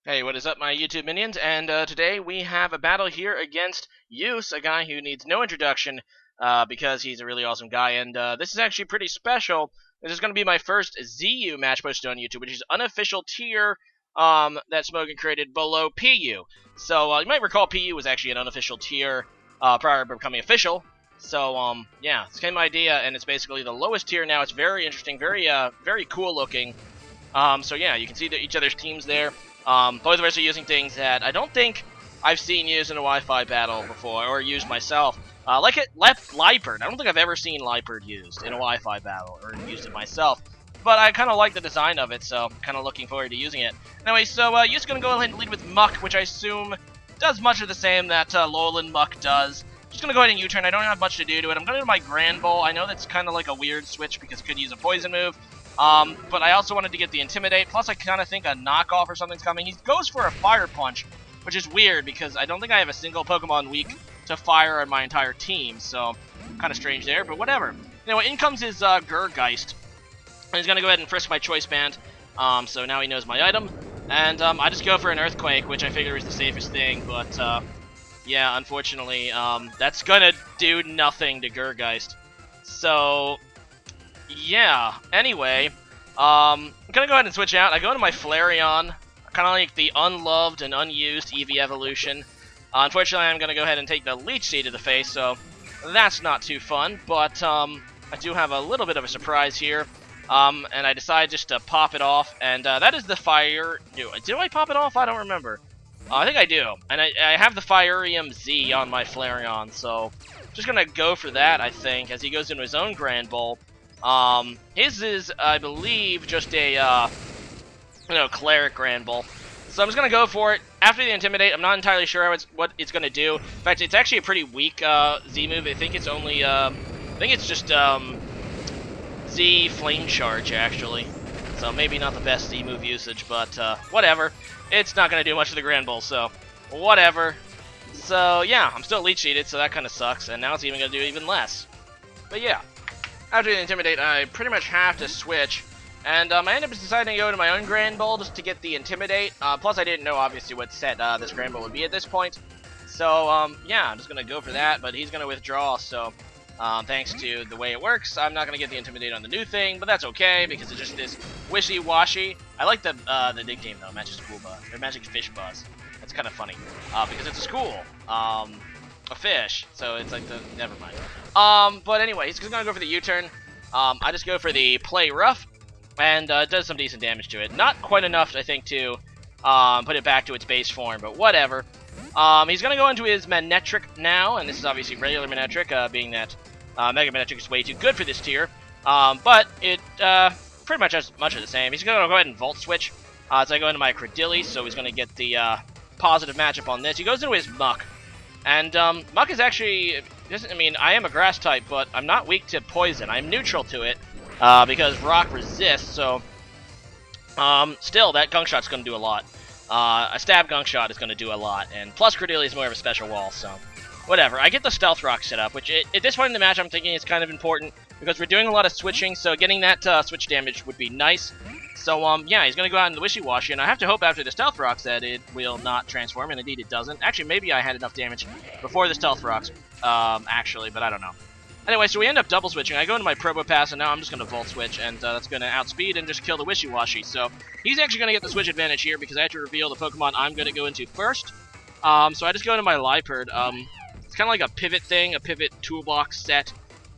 Hey, what is up, my YouTube minions? And today we have a battle here against Yus, a guy who needs no introduction because he's a really awesome guy. And this is actually pretty special. This is going to be my first ZU match posted on YouTube, which is unofficial tier that Smogon created below PU. So you might recall PU was actually an unofficial tier prior to becoming official. So yeah, same idea, and it's basically the lowest tier now. It's very interesting, very cool looking. So yeah, you can see each other's teams there. Both of us are using things that I don't think I've seen used in a Wi-Fi battle before, or used myself. Like Leopard. I don't think I've ever seen Leopard used in a Wi-Fi battle, or used it myself. But I kind of like the design of it, so I'm kind of looking forward to using it. Anyway, so you're just going to go ahead and lead with Muck, which I assume does much of the same that Lowland Muck does. Just going to go ahead and U-turn. I don't have much to do to it. I'm going to do my Grand Bowl. I know that's kind of like a weird switch because it could use a poison move. But I also wanted to get the Intimidate, plus I kind of think a knockoff or something's coming. He goes for a Fire Punch, which is weird because I don't think I have a single Pokemon weak to fire on my entire team, so kind of strange there, but whatever. Anyway, in comes his Gergeist, and he's going to go ahead and frisk my Choice Band, so now he knows my item, and I just go for an Earthquake, which I figure is the safest thing, but yeah, unfortunately, that's going to do nothing to Gergeist. So yeah, anyway, I'm gonna go ahead and switch out. I go into my Flareon, kind of like the unloved and unused Eevee evolution. Unfortunately, I'm gonna go ahead and take the Leech Seed to the face, so that's not too fun, but I do have a little bit of a surprise here, and I decide just to pop it off, and that is the Fire... Did I pop it off? I don't remember. I think I do, and I have the Fireum Z on my Flareon, so just gonna go for that, I think, as he goes into his own Grand Bowl. His is, I believe, just a, Cleric Grand Bowl. So I'm just gonna go for it. After the Intimidate, I'm not entirely sure what it's gonna do. In fact, it's actually a pretty weak, Z move. I think it's only, I think it's just, Z Flame Charge, actually. So maybe not the best Z move usage, but, whatever. It's not gonna do much to the Grand Bowl, so whatever. So, yeah, I'm still Leech Seeded, so that kinda sucks, and now it's even gonna do even less. But yeah. After the Intimidate, I pretty much have to switch, and I ended up deciding to go to my own Grand Bowl just to get the Intimidate. Plus, I didn't know, obviously, what set this Grand Bowl would be at this point. So, yeah, I'm just going to go for that, but he's going to withdraw, so thanks to the way it works, I'm not going to get the Intimidate on the new thing, but that's okay, because it just is wishy-washy. I like the nickname, though, Magic School Buzz, or Magic Fish Buzz. That's kind of funny, because it's a school. A fish, so it's like the... Never mind. But anyway, he's gonna go for the U-turn. I just go for the Play Rough, and it does some decent damage to it. Not quite enough, I think, to put it back to its base form, but whatever. He's gonna go into his Manectric now, and this is obviously regular Manectric, being that Mega Manectric is way too good for this tier. But it pretty much has much of the same. He's gonna go ahead and Volt Switch. So I go into my Credilli, so he's gonna get the positive matchup on this. He goes into his Muck. And Muck is actually, I mean, I am a grass type, but I'm not weak to poison. I'm neutral to it because rock resists, so still, that Gunk Shot's going to do a lot. A stab Gunk Shot is going to do a lot, and plus Credilli is more of a special wall, so whatever. I get the Stealth Rock set up, which at this point in the match I'm thinking is kind of important because we're doing a lot of switching, so getting that switch damage would be nice. So, yeah, he's going to go out in the Wishy-Washy, and I have to hope after the Stealth Rocks that it will not transform, and indeed it doesn't. Actually, maybe I had enough damage before the Stealth Rocks, actually, but I don't know. Anyway, so we end up double switching. I go into my Probopass, and now I'm just going to Volt Switch, and that's going to outspeed and just kill the Wishy-Washy. So he's actually going to get the switch advantage here because I have to reveal the Pokemon I'm going to go into first. So I just go into my Leopard. It's kind of like a pivot thing, a pivot toolbox set.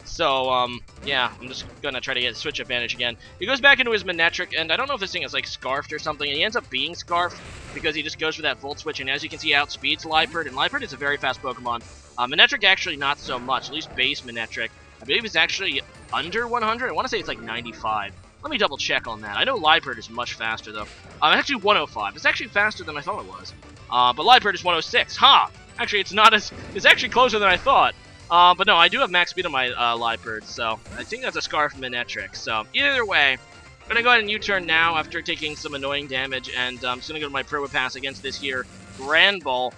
So, yeah, I'm just gonna try to get a switch advantage again. He goes back into his Manectric, and I don't know if this thing is, like, Scarfed or something, and he ends up being Scarfed because he just goes for that Volt Switch, and as you can see, outspeeds Leopard, and Leopard is a very fast Pokemon. Manectric actually not so much, at least base Manectric. I believe it's actually under 100. I want to say it's, like, 95. Let me double check on that. I know Leopard is much faster, though. Actually 105. It's actually faster than I thought it was. But Leopard is 106. Ha! Actually, it's not as... It's actually closer than I thought. But no, I do have max speed on my Leopard, so I think that's a Scarf Manectric. So either way, I'm gonna go ahead and U-turn now after taking some annoying damage, and I'm just gonna go to my Probopass against this here Grand Bowl,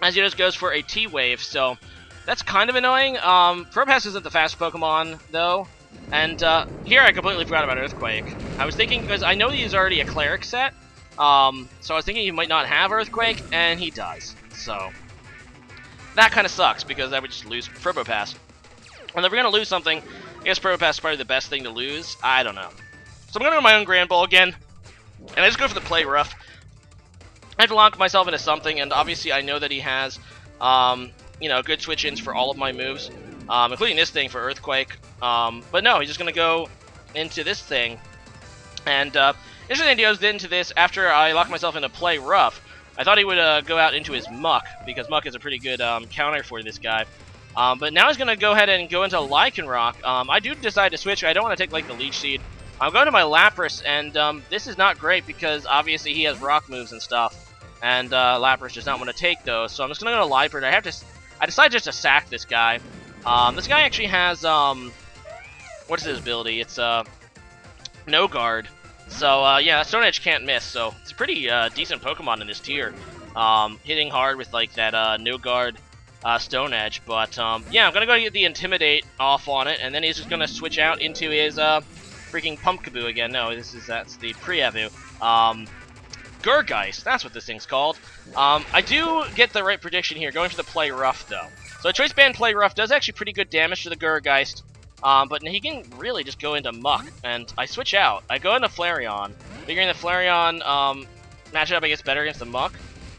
as he just goes for a T-Wave. So that's kind of annoying. Probopass isn't the fast Pokemon though, and here I completely forgot about Earthquake. I was thinking because I know he's already a Cleric set, So I was thinking he might not have Earthquake, and he does. So that kind of sucks, because I would just lose Probopass. And if we're going to lose something, I guess Probopass is probably the best thing to lose. I don't know. So I'm going to go my own Grand Ball again, and I just go for the play rough. I have to lock myself into something, and obviously I know that he has, you know, good switch-ins for all of my moves, including this thing for Earthquake. But no, he's just going to go into this thing. And interesting he goes into this after I lock myself into play rough. I thought he would go out into his Muck, because Muck is a pretty good counter for this guy. But now he's going to go ahead and go into Lycanroc. I do decide to switch. I don't want to take like the Leech Seed. I'm going to my Lapras, and this is not great because obviously he has rock moves and stuff. And Lapras does not want to take those, so I'm just going to go to Liepard. I decided just to sack this guy. This guy actually has, what is his ability? It's No Guard. So, yeah, Stone Edge can't miss, so it's a pretty decent Pokemon in this tier. Hitting hard with, like, that No Guard Stone Edge, but, yeah, I'm gonna go get the Intimidate off on it, and then he's just gonna switch out into his, freaking Pumpkaboo again. No, that's the Pre-Evu. Gurgeist, that's what this thing's called. I do get the right prediction here, going for the Play Rough, though. So Choice Band Play Rough does actually pretty good damage to the Gurgeist, but he can really just go into Muck, and I switch out. I go into Flareon, figuring the Flareon matchup I guess better against the Muck,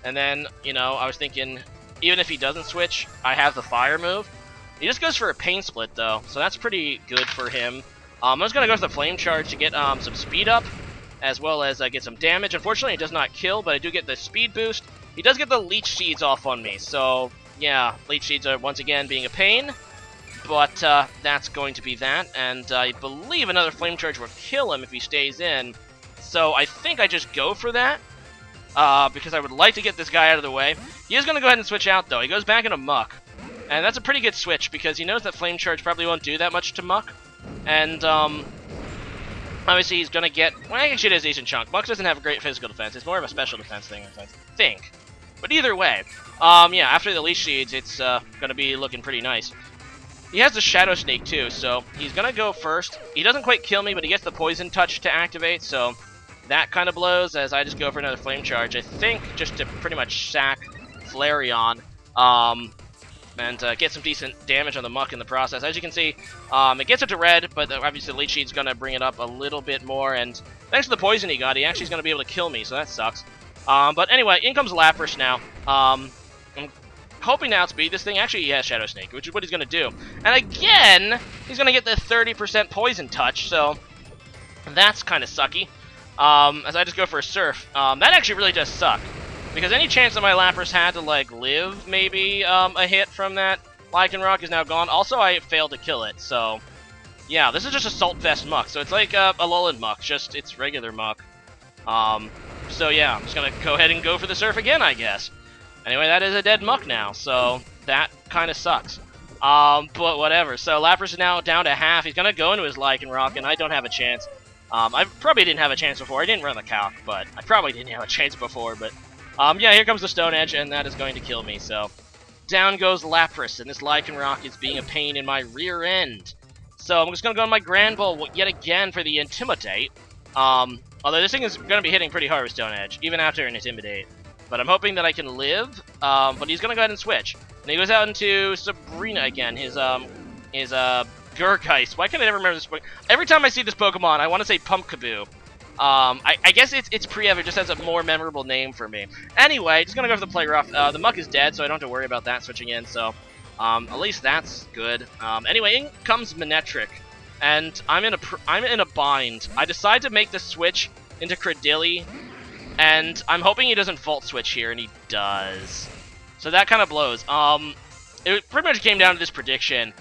and then, you know, I was thinking, even if he doesn't switch, I have the Fire move. He just goes for a Pain Split, though, so that's pretty good for him. I'm just going to go for the Flame Charge to get some speed up, as well as get some damage. Unfortunately, it does not kill, but I do get the speed boost. He does get the Leech Seeds off on me, so yeah, Leech Seeds are once again being a pain, but that's going to be that, and I believe another Flame Charge will kill him if he stays in, so I think I just go for that, because I would like to get this guy out of the way. He is going to go ahead and switch out, though. He goes back into Muck, and that's a pretty good switch, because he knows that Flame Charge probably won't do that much to Muck, and obviously he's going to get, well, actually it is decent chunk. Muck doesn't have a great physical defense, it's more of a special defense thing, I think. But either way, yeah, after the Leech Seeds, it's going to be looking pretty nice. He has the Shadow Snake too, so he's going to go first. He doesn't quite kill me, but he gets the Poison Touch to activate, so that kind of blows as I just go for another Flame Charge. I think just to pretty much sack Flareon, and get some decent damage on the Muck in the process. As you can see, it gets it to red, but obviously the Leech Seed's going to bring it up a little bit more, and thanks to the poison he got, he actually is going to be able to kill me, so that sucks. But anyway, in comes Lapras now. I'm hoping to outspeed this thing. Actually, he has Shadow Snake, which is what he's going to do. And again, he's going to get the 30% Poison Touch, so that's kind of sucky. As I just go for a Surf. That actually really does suck, because any chance that my Lapras had to, like, live, maybe, a hit from that Lycanroc is now gone. Also, I failed to kill it, so yeah, this is just a Salt Vest Muck, so it's like a Alolan Muck, just it's regular Muck. So yeah, I'm just gonna go ahead and go for the Surf again, I guess. Anyway, that is a dead Muck now, so that kind of sucks. But whatever. So Lapras is now down to half. He's gonna go into his Lycanroc, and I don't have a chance. I probably didn't have a chance before. I didn't run the calc, but I probably didn't have a chance before. But yeah, here comes the Stone Edge, and that is going to kill me. So down goes Lapras, and this Lycanroc is being a pain in my rear end. So I'm just gonna go on my Grand Ball yet again for the Intimidate. Although this thing is going to be hitting pretty hard with Stone Edge, even after an Intimidate. But I'm hoping that I can live, but he's going to go ahead and switch. And he goes out into Sabrina again, his Gurgeist. Why can't I never remember this Pokemon? Every time I see this Pokemon, I want to say Pumpkaboo. I guess it's Pre-Ev, it just has a more memorable name for me. Anyway, just going to go for the Play Rough. The Muck is dead, so I don't have to worry about that switching in, so at least that's good. Anyway, in comes Manectric. And I'm in a bind. I decide to make the switch into Cradily, and I'm hoping he doesn't Volt Switch here, and he does. So that kind of blows. It pretty much came down to this prediction.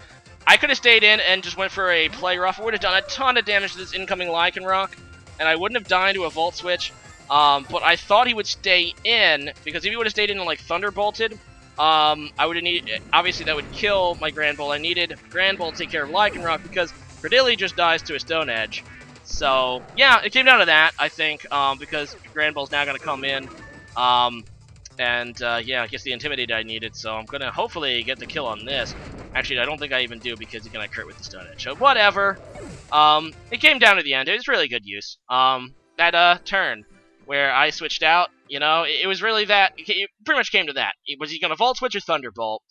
I could have stayed in and just went for a Play Rough. It would have done a ton of damage to this incoming Lycanroc, and I wouldn't have died to a Volt Switch. But I thought he would stay in, because if he would have stayed in and like Thunderbolted, I would have needed. Obviously, that would kill my Grand Ball. I needed Grand Ball to take care of Lycanroc because Cradily just dies to a Stone Edge. So, yeah, it came down to that, I think, because Grand Ball's now going to come in. Yeah, I guess the Intimidate I needed, so I'm going to hopefully get the kill on this. Actually, I don't think I even do because he's going to crit with the Stone Edge. So, whatever. It came down to the end. It was really good use. That turn. where I switched out. You know, it was really that. It pretty much came to that. Was he going to Volt Switch or Thunderbolt?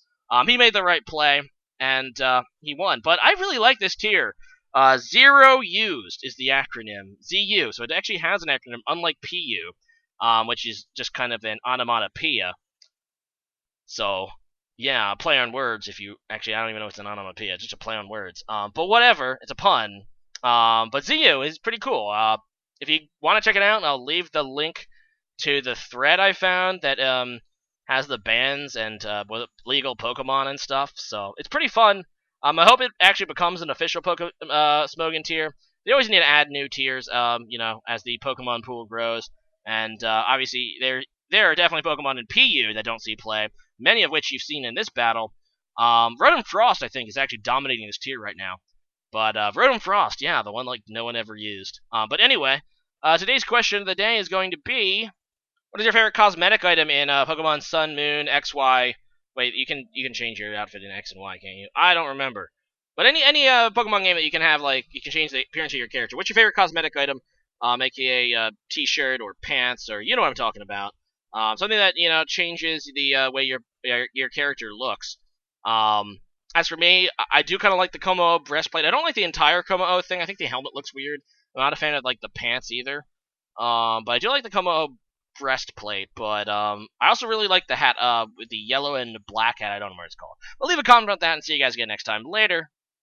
He made the right play, and he won. But I really like this tier. Zeroused is the acronym. ZU. So it actually has an acronym, unlike PU, which is just kind of an onomatopoeia. So, yeah, play on words. If you actually, I don't even know if it's an onomatopoeia, it's just a play on words. But whatever, it's a pun. But ZU is pretty cool. If you want to check it out, I'll leave the link to the thread I found that has the bans and legal Pokemon and stuff. So it's pretty fun. I hope it actually becomes an official Smogon tier. They always need to add new tiers, you know, as the Pokemon pool grows. And obviously, there are definitely Pokemon in PU that don't see play, many of which you've seen in this battle. Rotom Frost, I think, is actually dominating this tier right now. But Rotom Frost, yeah, the one like no one ever used. But anyway, today's question of the day is going to be: what is your favorite cosmetic item in Pokemon Sun, Moon, X, Y? Wait, you can change your outfit in X and Y, can't you? I don't remember. But any Pokemon game that you can have, like, you can change the appearance of your character. What's your favorite cosmetic item? AKA t-shirt or pants, or you know what I'm talking about. Something that, you know, changes the way your character looks. As for me, I do kind of like the Como breastplate. I don't like the entire Como thing. I think the helmet looks weird. I'm not a fan of like the pants either. But I do like the Como breastplate. But I also really like the hat with the yellow and black hat. I don't know what it's called. But leave a comment about that and see you guys again next time. Later.